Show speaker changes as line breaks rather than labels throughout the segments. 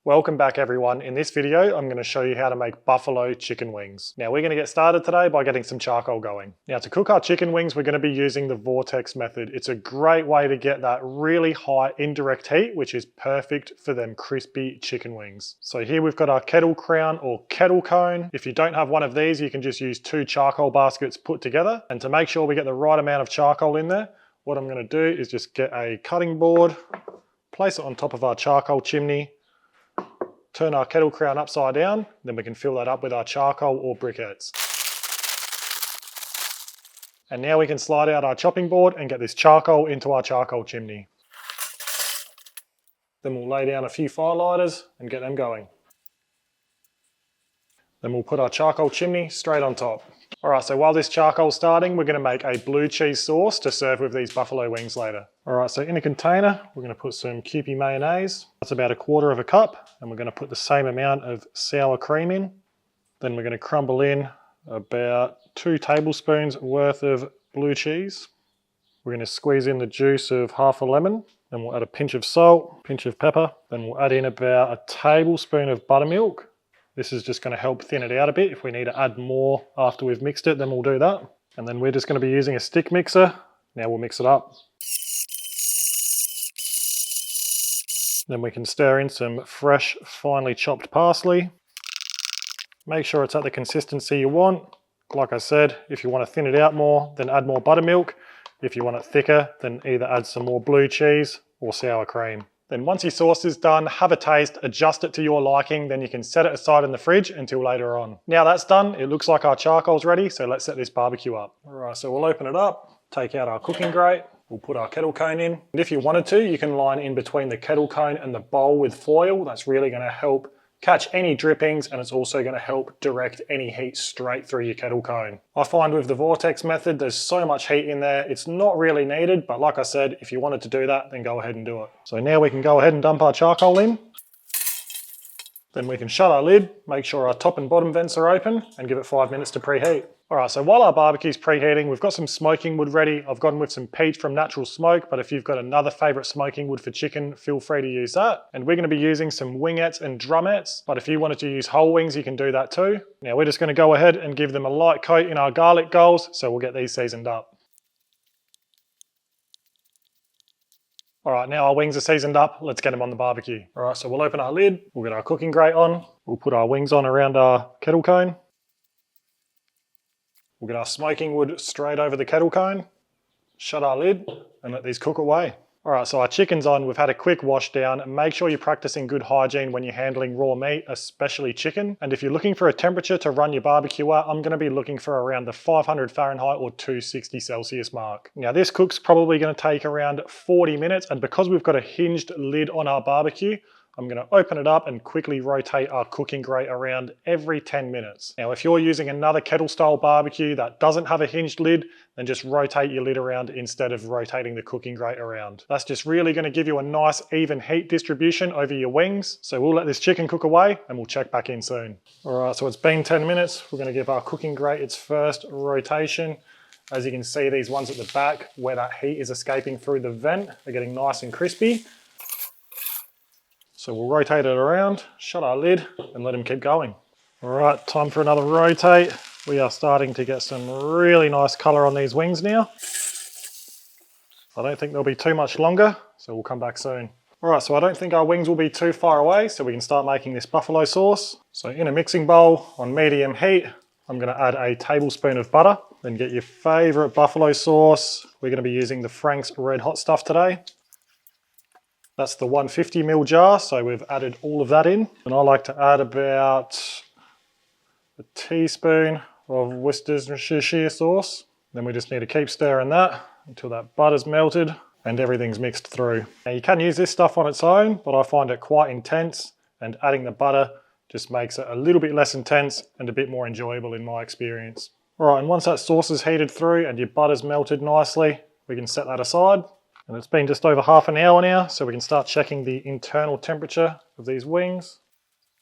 Welcome back everyone. In this video, I'm going to show you how to make buffalo chicken wings. Now we're going to get started today by getting some charcoal going. Now to cook our chicken wings, we're going to be using the vortex method. It's a great way to get that really high indirect heat, which is perfect for them crispy chicken wings. So here we've got our kettle crown or kettle cone. If you don't have one of these, you can just use 2 charcoal baskets put together. And to make sure we get the right amount of charcoal in there, what I'm going to do is just get a cutting board, place it on top of our charcoal chimney, turn our kettle crown upside down, then we can fill that up with our charcoal or briquettes. And now we can slide out our chopping board and get this charcoal into our charcoal chimney. Then we'll lay down a few firelighters and get them going. Then we'll put our charcoal chimney straight on top. Alright, so while this charcoal's starting, we're going to make a blue cheese sauce to serve with these buffalo wings later. Alright, so in a container, we're going to put some kewpie mayonnaise. That's about 1/4 cup. And we're going to put the same amount of sour cream in. Then we're going to crumble in about 2 tablespoons worth of blue cheese. We're going to squeeze in the juice of half a lemon. Then we'll add a pinch of salt, pinch of pepper. Then we'll add in about 1 tablespoon of buttermilk. This is just going to help thin it out a bit. If we need to add more after we've mixed it, then we'll do that. And then we're just going to be using a stick mixer. Now we'll mix it up. Then we can stir in some fresh, finely chopped parsley. Make sure it's at the consistency you want. Like I said, if you want to thin it out more, then add more buttermilk. If you want it thicker, then either add some more blue cheese or sour cream. Then once your sauce is done, have a taste, adjust it to your liking, then you can set it aside in the fridge until later on. Now that's done, it looks like our charcoal's ready, so let's set this barbecue up. Alright, so we'll open it up, take out our cooking grate, we'll put our kettle cone in. And if you wanted to, you can line in between the kettle cone and the bowl with foil. That's really going to help catch any drippings, and it's also going to help direct any heat straight through your kettle cone. I find with the vortex method, there's so much heat in there, it's not really needed, but like I said, if you wanted to do that, then go ahead and do it. So now we can go ahead and dump our charcoal in. Then we can shut our lid, make sure our top and bottom vents are open, and give it 5 minutes to preheat. Alright, so while our barbecue's preheating, we've got some smoking wood ready. I've gone with some peat from Natural Smoke, but if you've got another favourite smoking wood for chicken, feel free to use that. And we're going to be using some wingettes and drumettes, but if you wanted to use whole wings, you can do that too. Now we're just going to go ahead and give them a light coat in our garlic goals, so we'll get these seasoned up. Alright, now our wings are seasoned up, let's get them on the barbecue. Alright, so we'll open our lid, we'll get our cooking grate on, we'll put our wings on around our kettle cone. We'll get our smoking wood straight over the kettle cone, shut our lid, and let these cook away. Alright, so our chicken's on, we've had a quick wash down. Make sure you're practicing good hygiene when you're handling raw meat, especially chicken. And if you're looking for a temperature to run your barbecue at, I'm going to be looking for around the 500 Fahrenheit or 260 Celsius mark. Now this cook's probably going to take around 40 minutes, and because we've got a hinged lid on our barbecue, I'm going to open it up and quickly rotate our cooking grate around every 10 minutes. Now, if you're using another kettle style barbecue that doesn't have a hinged lid, then just rotate your lid around instead of rotating the cooking grate around. That's just really going to give you a nice even heat distribution over your wings. So we'll let this chicken cook away and we'll check back in soon. All right, so it's been 10 minutes. We're going to give our cooking grate its first rotation. As you can see, these ones at the back where that heat is escaping through the vent are getting nice and crispy. So we'll rotate it around, shut our lid, and let them keep going. All right, time for another rotate. We are starting to get some really nice color on these wings now. I don't think they'll be too much longer, so we'll come back soon. All right, so I don't think our wings will be too far away, so we can start making this buffalo sauce. So in a mixing bowl on medium heat, I'm gonna add a tablespoon of butter. Then get your favorite buffalo sauce. We're gonna be using the Frank's Red Hot stuff today. That's the 150 ml jar, so we've added all of that in. And I like to add about a teaspoon of Worcestershire sauce. Then we just need to keep stirring that until that butter's melted and everything's mixed through. Now you can use this stuff on its own, but I find it quite intense, and adding the butter just makes it a little bit less intense and a bit more enjoyable in my experience. All right, and once that sauce is heated through and your butter's melted nicely, we can set that aside. And it's been just over half an hour now, so we can start checking the internal temperature of these wings.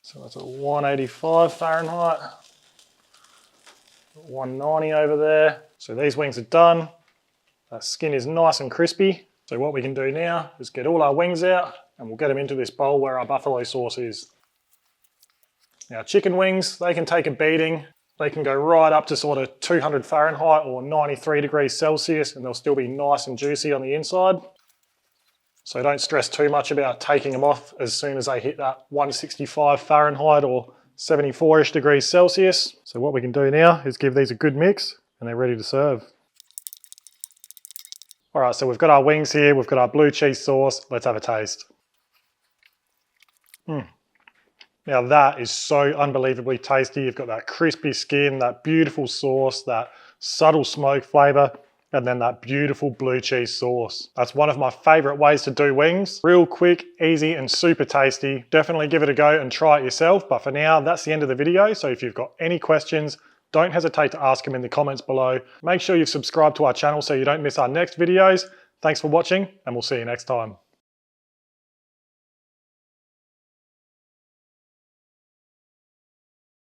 So that's at 185 Fahrenheit, 190 over there. So these wings are done. That skin is nice and crispy. So what we can do now is get all our wings out and we'll get them into this bowl where our buffalo sauce is. Now chicken wings, they can take a beating. They can go right up to sort of 200 Fahrenheit or 93 degrees Celsius and they'll still be nice and juicy on the inside. So don't stress too much about taking them off as soon as they hit that 165 Fahrenheit or 74-ish degrees Celsius. So what we can do now is give these a good mix and they're ready to serve. All right, so we've got our wings here, we've got our blue cheese sauce. Let's have a taste. Now that is so unbelievably tasty. You've got that crispy skin, that beautiful sauce, that subtle smoke flavour, and then that beautiful blue cheese sauce. That's one of my favourite ways to do wings. Real quick, easy, and super tasty. Definitely give it a go and try it yourself. But for now, that's the end of the video. So if you've got any questions, don't hesitate to ask them in the comments below. Make sure you've subscribed to our channel so you don't miss our next videos. Thanks for watching, and we'll see you next time.